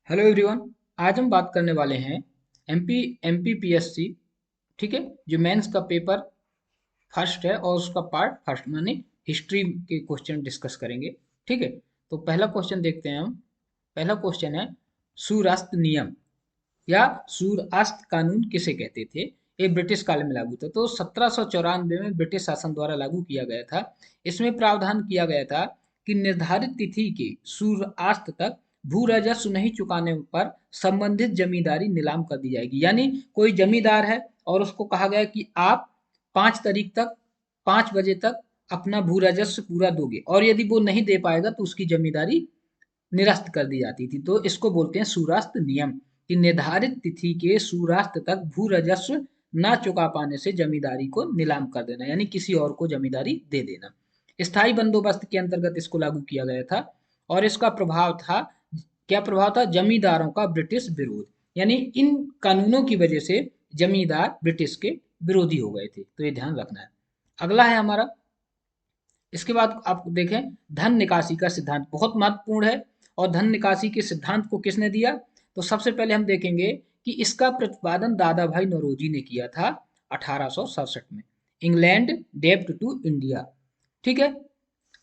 Hello everyone. आज हम बात करने वाले हैं एमपीपीएससी। ठीक है, जो मेंस का पेपर फर्स्ट है और उसका पार्ट फर्स्ट माने हिस्ट्री के क्वेश्चन डिस्कस करेंगे। ठीक है, तो पहला क्वेश्चन देखते हैं हम। पहला क्वेश्चन है, सूर्यास्त नियम या सूर्यास्त कानून किसे कहते थे? ये ब्रिटिश काल में लागू था, तो 1794 में ब्रिटिश शासन द्वारा लागू किया गया था। इसमें प्रावधान किया गया था कि निर्धारित तिथि के सूर्यास्त तक भू राजस्व नहीं चुकाने पर संबंधित जमींदारी नीलाम कर दी जाएगी। यानी कोई जमींदार है और उसको कहा गया कि आप 5 तारीख तक 5 बजे तक अपना भू राजस्व पूरा दोगे, और यदि वो नहीं दे पाएगा तो उसकी जमींदारी निरस्त कर दी जाती थी। तो इसको बोलते हैं सूरास्त नियम, कि निर्धारित तिथि के सूर्यास्त तक भू राजस्व न चुका पाने से जमींदारी को नीलाम कर देना, यानी किसी और को जमींदारी दे देना। स्थायी बंदोबस्त के अंतर्गत इसको लागू किया गया था, और इसका प्रभाव था, क्या प्रभाव था? जमींदारों का ब्रिटिश विरोध। यानी इन कानूनों की वजह से जमींदार ब्रिटिश के विरोधी हो गए थे, तो ये ध्यान रखना है। अगला है हमारा, इसके बाद आप देखें, धन निकासी का सिद्धांत बहुत महत्वपूर्ण है। और धन निकासी के सिद्धांत को किसने दिया? तो सबसे पहले हम देखेंगे कि इसका प्रतिपादन दादा भाई नौरोजी ने किया था 1867 में। इंग्लैंड डेब्ट टू इंडिया, ठीक है,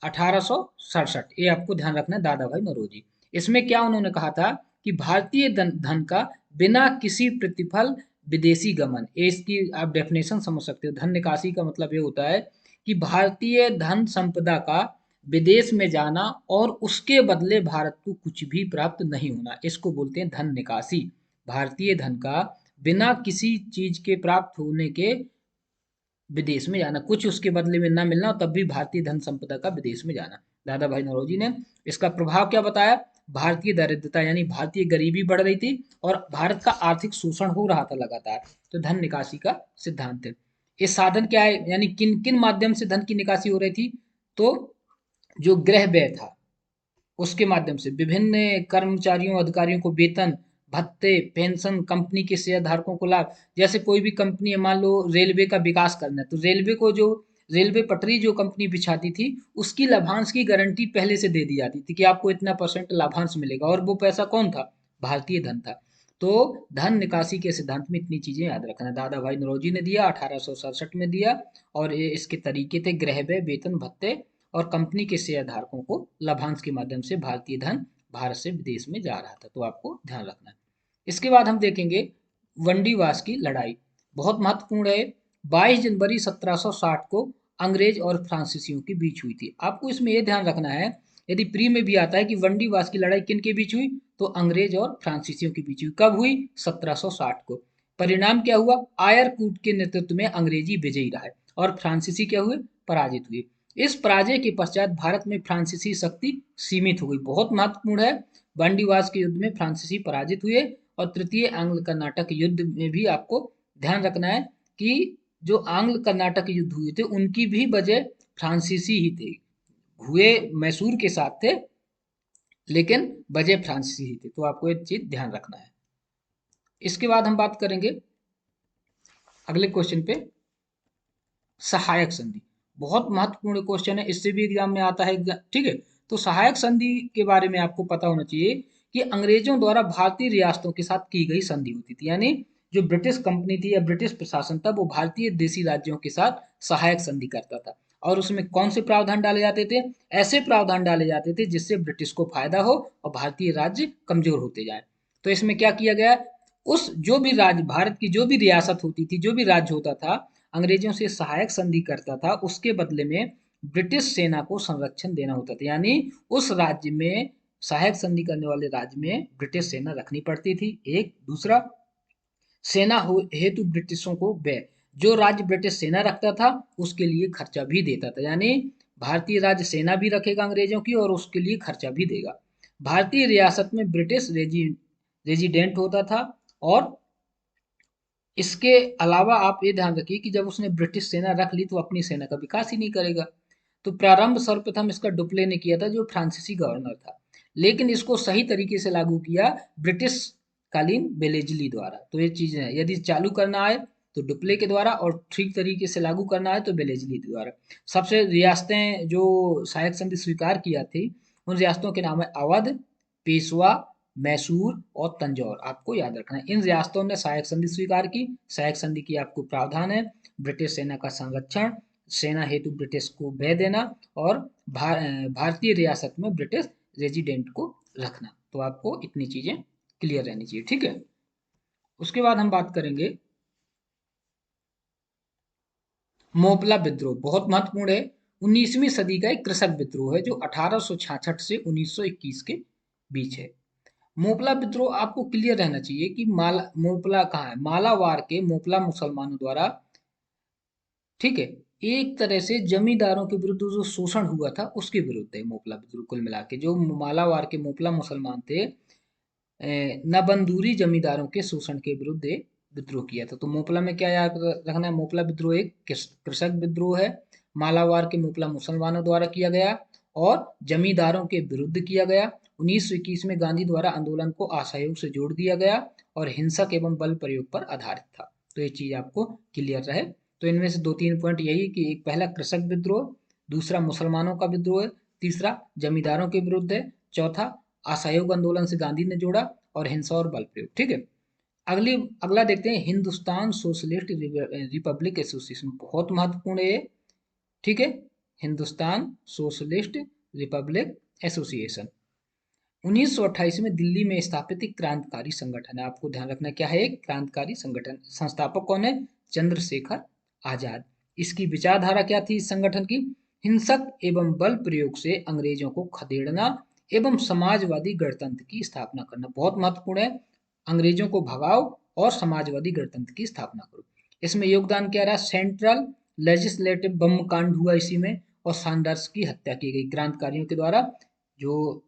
1867, ये आपको ध्यान रखना है, दादा भाई नौरोजी। इसमें क्या उन्होंने कहा था कि भारतीय धन का बिना किसी प्रतिफल विदेशी गमन, ये इसकी आप डेफिनेशन समझ सकते हो। धन निकासी का मतलब ये होता है कि भारतीय धन संपदा का विदेश में जाना और उसके बदले भारत को कुछ भी प्राप्त नहीं होना, इसको बोलते हैं धन निकासी। भारतीय धन का बिना किसी चीज के प्राप्त होने के विदेश में जाना, कुछ उसके बदले में ना मिलना, और तब भी भारतीय धन संपदा का विदेश में जाना। दादा भाई नौरोजी ने इसका प्रभाव क्या बताया? भारतीय दरिद्रता यानी भारतीय गरीबी बढ़ रही थी और भारत का आर्थिक शोषण हो रहा था लगातार, तो धन निकासी का सिद्धांत है। ये साधन क्या है, यानी किन किन माध्यम से धन की निकासी हो रही थी? तो जो गृह व्यय था उसके माध्यम से विभिन्न कर्मचारियों अधिकारियों को वेतन भत्ते पेंशन, कंपनी के शेयर धारकों को लाभ। जैसे कोई भी कंपनी है, मान लो रेलवे का विकास करना है, तो रेलवे को जो रेलवे पटरी जो कंपनी बिछाती थी उसकी लाभांश की गारंटी पहले से दे दी जाती थी कि आपको इतना परसेंट लाभांश मिलेगा, और वो पैसा कौन था? भारतीय धन था। तो धन निकासी के सिद्धांत में इतनी चीजें याद रखना। दादा भाई नौरोजी ने दिया, 1867 में दिया, और ये इसके तरीके थे गृह व्यय, वेतन भत्ते, और कंपनी के शेयर धारकों को लाभांश के माध्यम से भारतीय धन भारत से विदेश में जा रहा था, तो आपको ध्यान रखना है। इसके बाद हम देखेंगे वंडीवास की लड़ाई, बहुत महत्वपूर्ण है। 22 जनवरी 1760 को अंग्रेज और फ्रांसीसियों के बीच हुई थी। आपको इसमें यह ध्यान रखना है, यदि प्री में भी आता है कि वंडीवास की लड़ाई किन के बीच हुई, तो अंग्रेज और फ्रांसीसियों के बीच हुई। कब हुई? 1760 को। परिणाम क्या हुआ? आयरकूट के नेतृत्व में अंग्रेजी विजयी रहा और फ्रांसीसी क्या हुए? पराजित हुए। इस पराजय के पश्चात भारत में फ्रांसीसी शक्ति सीमित हो गई, बहुत महत्वपूर्ण है। बंडीवास के युद्ध में फ्रांसीसी पराजित हुए, और तृतीय आंग्ल कर्नाटक युद्ध में भी आपको ध्यान रखना है कि जो आंग्ल कर्नाटक युद्ध हुए थे उनकी भी वजह फ्रांसीसी ही थे। हुए मैसूर के साथ थे, लेकिन वजह फ्रांसीसी ही थे, तो आपको एक चीज ध्यान रखना है। इसके बाद हम बात करेंगे अगले क्वेश्चन पे, सहायक संधि। बहुत महत्वपूर्ण क्वेश्चन है, इससे भी एग्जाम में आता है। ठीक है, तो सहायक संधि के बारे में आपको पता होना चाहिए कि अंग्रेजों द्वारा भारतीय रियासतों के साथ की गई संधि होती थी। यानी जो ब्रिटिश कंपनी थी या ब्रिटिश प्रशासन था वो भारतीय देशी राज्यों के साथ सहायक संधि करता था, और उसमें कौन से प्रावधान डाले जाते थे? ऐसे प्रावधान डाले जाते थे जिससे ब्रिटिश को फायदा हो और भारतीय राज्य कमजोर होते जाए। तो इसमें क्या किया गया? उस जो भी राज्य, भारत की जो भी रियासत होती थी, जो भी राज्य होता था, अंग्रेजों से सहायक संधि करता था, उसके बदले में ब्रिटिश सेना को संरक्षण देना होता था। यानी उस राज्य में, सहायक संधि करने वाले राज्य में ब्रिटिश सेना रखनी पड़ती थी। एक दूसरा, सेना हेतु ब्रिटिशों को व्यय, जो राज्य ब्रिटिश सेना रखता था उसके लिए खर्चा भी देता था। यानी भारतीय राज्य सेना भी रखेगा अंग्रेजों की और उसके लिए खर्चा भी देगा। भारतीय रियासत में ब्रिटिश रेजिडेंट होता था, और इसके अलावा आप ये ध्यान रखिए कि जब उसने ब्रिटिश सेना रख ली तो अपनी सेना का विकास ही नहीं करेगा। तो प्रारंभ सर्वप्रथम इसका डुप्ले ने किया था, जो फ्रांसीसी गवर्नर था, लेकिन इसको सही तरीके से लागू किया ब्रिटिश कालीन बेलेजली द्वारा। तो ये चीजें हैं, यदि चालू करना है तो डुप्ले के द्वारा, और ठीक तरीके से लागू करना है तो बेलेजली द्वारा। सबसे रियासतें जो सहायक संधि स्वीकार किया थी, उन रियासतों के नाम है अवध, पेशवा, मैसूर और तंजौर आपको याद रखना है। इन रियासतों ने सहायक संधि स्वीकार की। सहायक संधि की आपको प्रावधान है ब्रिटिश सेना का संरक्षण, सेना हेतु ब्रिटिश को व्यय देना और भारतीय रियासत में ब्रिटिश रेजिडेंट को रखना। तो आपको इतनी चीजें क्लियर रहनी चाहिए, ठीक है। उसके बाद हम बात करेंगे मोपला विद्रोह, बहुत महत्वपूर्ण है। 19वीं सदी का एक कृषक विद्रोह है जो 1866 से 1921 के बीच है। मोपला विद्रोह आपको क्लियर रहना चाहिए कि मोपला कहाँ है, मालावार के मोपला मुसलमानों द्वारा, ठीक है, एक तरह से जमींदारों के विरुद्ध जो शोषण हुआ था उसके विरुद्ध है मोपला विद्रोह। कुल मिला के जो मालावार के मोपला मुसलमान थे, नबंदूरी जमींदारों के शोषण के विरुद्ध एक विद्रोह किया था। तो मोपला में क्या याद रखना है, मोपला विद्रोह एक कृषक विद्रोह है, मालावार के मोपला मुसलमानों द्वारा किया गया और जमींदारों के विरुद्ध किया गया। 1921 में गांधी द्वारा आंदोलन को असहयोग से जोड़ दिया गया और हिंसक एवं बल प्रयोग पर आधारित था। तो ये चीज आपको क्लियर रहे। तो इनमें से 2-3 पॉइंट यही कि एक पहला कृषक विद्रोह, दूसरा मुसलमानों का विद्रोह है, तीसरा जमींदारों के विरुद्ध है, चौथा असहयोग आंदोलन से गांधी ने जोड़ा और हिंसा और बल प्रयोग, ठीक है। अगला देखते हैं हिंदुस्तान सोशलिस्ट रिपब्लिक एसोसिएशन, बहुत महत्वपूर्ण है ये, ठीक है। हिंदुस्तान सोशलिस्ट रिपब्लिक एसोसिएशन 1928 में दिल्ली में स्थापित एक क्रांतिकारी संगठन है। आपको ध्यान रखना क्या है, एक क्रांतिकारी संगठन। संस्थापक कौन है, चंद्रशेखर आजाद। इसकी विचारधारा क्या थी इस संगठन की, हिंसक एवं बल प्रयोग से अंग्रेजों को खदेड़ना एवं समाजवादी गणतंत्र की स्थापना करना, बहुत महत्वपूर्ण है। अंग्रेजों को भगाओ और समाजवादी गणतंत्र की स्थापना करो। इसमें योगदान क्या रहा, सेंट्रल लेजिस्लेटिव बम कांड हुआ इसी में, और सैंडर्स की हत्या की गई क्रांतिकारियों के द्वारा। जो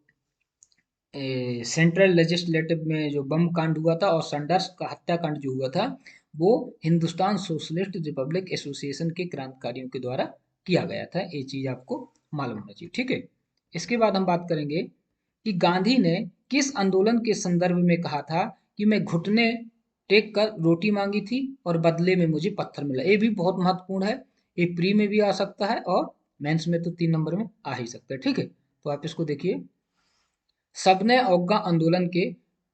सेंट्रल लेजिस्लेटिव में जो बम कांड हुआ था और सैंडर्स का हत्याकांड जो हुआ था वो हिंदुस्तान सोशलिस्ट रिपब्लिक एसोसिएशन के क्रांतिकारियों के द्वारा किया गया था। ये चीज आपको मालूम होना चाहिए, ठीक है। इसके बाद हम बात करेंगे कि गांधी ने किस आंदोलन के संदर्भ में कहा था कि मैं घुटने टेक कर रोटी मांगी थी और बदले में मुझे पत्थर मिला। ये भी बहुत महत्वपूर्ण है, ये प्री में भी आ सकता है और मेंस में तो 3 नंबर में आ ही सकता है, ठीक है। तो आप इसको देखिए, सबने अवज्ञा आंदोलन के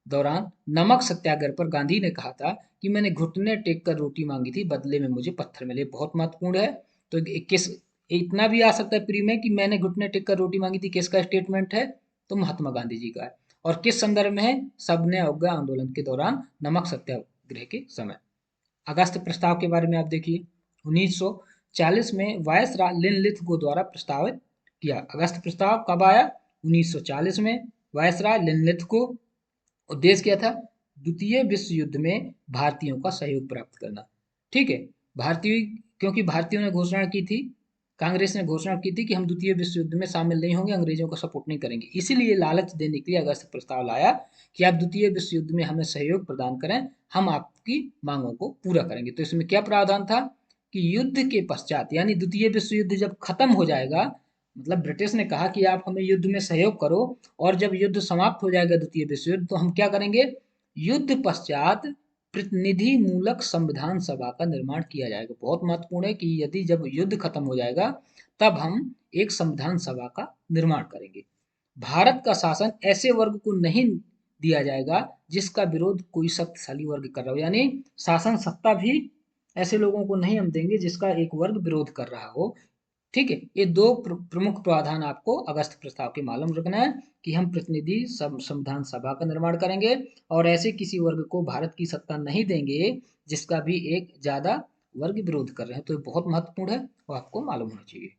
दौरान नमक सत्याग्रह पर गांधी ने कहा था कि मैंने घुटने टेक कर रोटी मांगी थी, बदले में मुझे पत्थर मिले, बहुत महत्वपूर्ण है। तो किस, इतना भी आ सकता है प्री में कि मैंने घुटने टेक कर रोटी मांगी थी, किसका स्टेटमेंट है, तो महात्मा गांधी जी का है। और किस संदर्भ में है, सबने अवज्ञा आंदोलन के दौरान नमक सत्याग्रह के समय। अगस्त प्रस्ताव के बारे में आप देखिए, 1940 में वायसराय लिनलिथगो द्वारा प्रस्तावित किया। अगस्त प्रस्ताव कब आया, 1940 में, वायसराय लिनलिथगो। उद्देश्य क्या था, द्वितीय विश्व युद्ध में भारतीयों का सहयोग प्राप्त करना, ठीक है। भारतीय, क्योंकि भारतीयों ने घोषणा की थी, कांग्रेस ने घोषणा की थी कि हम द्वितीय विश्व युद्ध में शामिल नहीं होंगे, अंग्रेजों का सपोर्ट नहीं करेंगे, इसीलिए लालच देने के लिए अगस्त प्रस्ताव लाया कि आप द्वितीय विश्व युद्ध में हमें सहयोग प्रदान करें, हम आपकी मांगों को पूरा करेंगे। तो इसमें क्या प्रावधान था कि युद्ध के पश्चात, यानी द्वितीय विश्व युद्ध जब खत्म हो जाएगा, मतलब ब्रिटिश ने कहा कि आप हमें युद्ध में सहयोग करो, और जब युद्ध समाप्त हो जाएगा द्वितीय विश्व युद्ध, तो हम क्या करेंगे, युद्ध पश्चात प्रतिनिधि मूलक संविधान सभा का निर्माण किया जाएगा। बहुत महत्वपूर्ण है कि यदि जब युद्ध खत्म हो जाएगा तब हम एक संविधान सभा का निर्माण करेंगे। भारत का शासन ऐसे वर्ग को नहीं दिया जाएगा जिसका विरोध कोई शक्तिशाली वर्ग कर रहा हो, यानी शासन सत्ता भी ऐसे लोगों को नहीं हम देंगे जिसका एक वर्ग विरोध कर रहा हो, ठीक है। ये दो प्रमुख प्रावधान आपको अगस्त प्रस्ताव के मालूम रखना है कि हम प्रतिनिधि संविधान सभा का निर्माण करेंगे और ऐसे किसी वर्ग को भारत की सत्ता नहीं देंगे जिसका भी एक ज्यादा वर्ग विरोध कर रहे हैं। तो ये बहुत महत्वपूर्ण है, वो आपको मालूम होना चाहिए।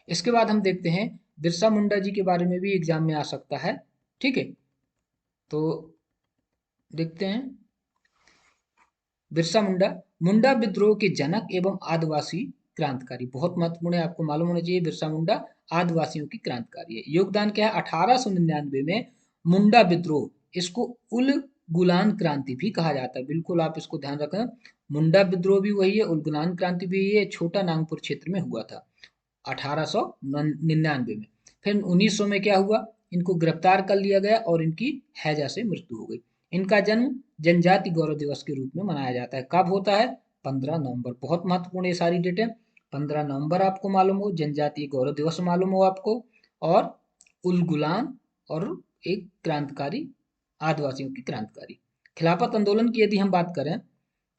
इसके बाद हम देखते हैं बिरसा मुंडा जी के बारे में भी एग्जाम में आ सकता है, ठीक है। तो देखते हैं, बिरसा मुंडा, मुंडा विद्रोह के जनक एवं आदिवासी क्रांतिकारी, बहुत महत्वपूर्ण है, आपको मालूम होना चाहिए। बिरसा मुंडा आदिवासियों की क्रांतिकारी है। योगदान क्या है, 1899 में मुंडा विद्रोह, इसको उल गुलान क्रांति भी कहा जाता है, बिल्कुल आप इसको ध्यान रखें। मुंडा विद्रोह भी वही है, उलगुलान क्रांति भी यही है, छोटा नागपुर क्षेत्र में हुआ था 1899 में। फिर 1900 में क्या हुआ, इनको गिरफ्तार कर लिया गया और इनकी हैजा से मृत्यु हो गई। इनका जन्म जनजाति गौरव दिवस के रूप में मनाया जाता है, कब होता है, 15 नवंबर। बहुत महत्वपूर्ण ये सारी डेटें, 15 नवंबर आपको मालूम हो, जनजातीय गौरव दिवस मालूम हो आपको, और उलगुलान और एक क्रांतिकारी, आदिवासियों की क्रांतिकारी। खिलाफत आंदोलन की यदि हम बात करें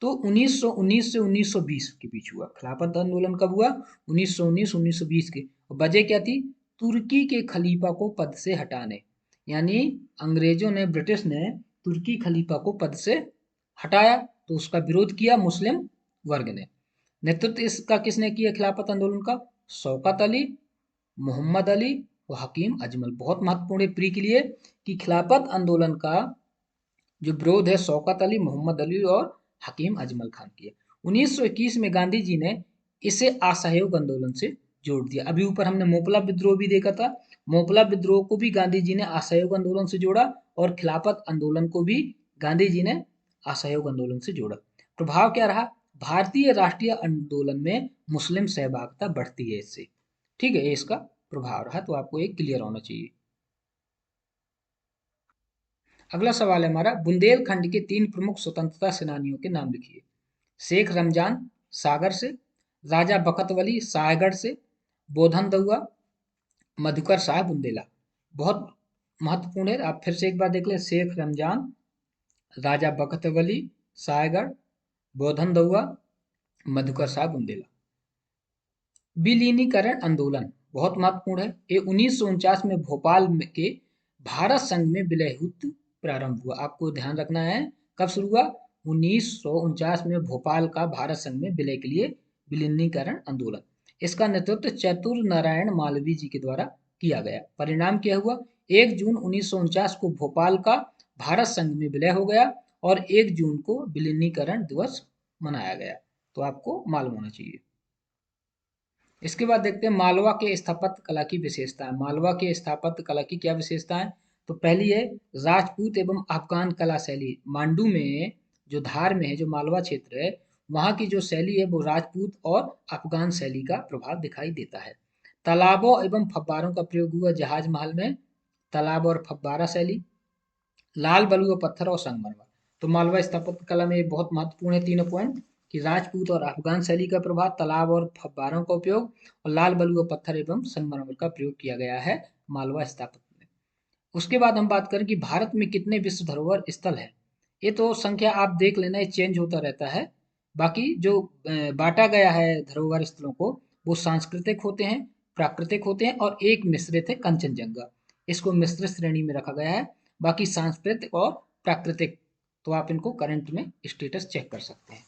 तो 1919 से 1920 के बीच हुआ। खिलाफत आंदोलन कब हुआ? 1919 1920 के। और वजह क्या थी? तुर्की के खलीफा को पद से हटाने, यानी अंग्रेजों ने, ब्रिटिश ने तुर्की खलीफा को पद से हटाया, तो उसका विरोध किया मुस्लिम वर्ग ने। नेतृत्व इसका किसने किया खिलाफत आंदोलन का? शौकत अली, मोहम्मद अली और हकीम अजमल। बहुत महत्वपूर्ण है प्री के लिए कि खिलाफत आंदोलन का जो विरोध है शौकत अली, मोहम्मद अली और हकीम अजमल खान की है। 1921 में गांधी जी ने इसे असहयोग आंदोलन से जोड़ दिया। अभी ऊपर हमने मोपला विद्रोह भी देखा था, मोपला विद्रोह को भी गांधी जी ने असहयोग आंदोलन से जोड़ा और खिलाफत आंदोलन को भी गांधी जी ने असहयोग आंदोलन से जोड़ा। प्रभाव क्या रहा? भारतीय राष्ट्रीय आंदोलन में मुस्लिम सहभागिता बढ़ती है इससे। ठीक है, ये इसका प्रभाव रहा, तो आपको एक क्लियर होना चाहिए। अगला सवाल है हमारा, बुंदेलखंड के 3 प्रमुख स्वतंत्रता सेनानियों के नाम लिखिए। शेख रमजान सागर से, राजा बकतवली सायगढ़ से, बोधन दउआ, मधुकर शाह बुंदेला। बहुत महत्वपूर्ण है, आप फिर से एक बार देख लें। शेख रमजान, राजा बकतवली सायगढ़, बोधन दउआ, मधुकर शाह बुंदेला। विलीनीकरण आंदोलन बहुत महत्वपूर्ण है। ये 1949 में भोपाल के भारत संघ में विलय हेतु प्रारंभ हुआ। आपको ध्यान रखना है कब शुरू हुआ? 1949 में भोपाल का भारत संघ में विलय के लिए विलीनीकरण आंदोलन। इसका नेतृत्व चतुर नारायण मालवीय जी के द्वारा किया गया। परिणाम क्या हुआ? 1 जून 1949 को भोपाल का भारत संघ में विलय हो गया और 1 जून को विलीनीकरण दिवस मनाया गया। तो आपको मालूम होना चाहिए। इसके बाद देखते हैं मालवा के स्थापत्य कला की विशेषताएं। मालवा के स्थापत्य कला की क्या विशेषताएं? तो पहली है राजपूत एवं अफगान कला शैली। मांडू में जो धार में है, जो मालवा क्षेत्र है, वहाँ की जो शैली है वो राजपूत और अफगान शैली का प्रभाव दिखाई देता है। तालाबों एवं फव्वारों का प्रयोग हुआ जहाज महल में। तालाब और फव्वारा शैली, लाल बलुआ पत्थर और संगमरमर। तो मालवा स्थापत्य कला में ये बहुत महत्वपूर्ण है तीनों पॉइंट, कि राजपूत और अफगान शैली का प्रभाव, तालाब और फव्वारों का उपयोग और लाल बलुआ पत्थर एवं संगमरमर का प्रयोग किया गया है मालवा स्थापत्य में। उसके बाद हम बात करें कि भारत में कितने विश्व धरोहर स्थल है। ये तो संख्या आप देख लेना, ये चेंज होता रहता है। बाकी जो बांटा गया है धरोहर स्थलों को, वो सांस्कृतिक होते हैं, प्राकृतिक होते हैं और एक मिश्रित है कंचनजंगा। इसको मिश्रित श्रेणी में रखा गया है। बाकी सांस्कृतिक और प्राकृतिक, तो आप इनको करंट में स्टेटस चेक कर सकते हैं।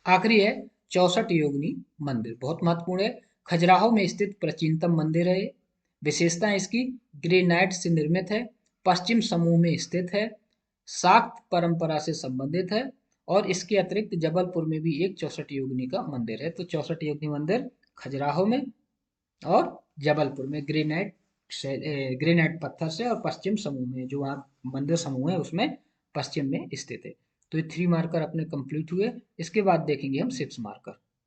आखिरी है 64 योगिनी मंदिर, बहुत महत्वपूर्ण है। खजुराहो में स्थित प्राचीनतम मंदिर है। विशेषता इसकी ग्रेनाइट से निर्मित है, पश्चिम समूह में स्थित है, शाक्त परंपरा से संबंधित है और इसके अतिरिक्त जबलपुर में भी एक 64 योगिनी का मंदिर है। तो 64 योगिनी मंदिर खजुराहो में और जबलपुर में ग्रेनाइट पत्थर से और पश्चिम समूह में, जो वहाँ मंदिर समूह है उसमें पश्चिम में स्थित है। तो ये 3 मार्कर अपने कंप्लीट हुए। इसके बाद देखेंगे हम 6 मार्कर।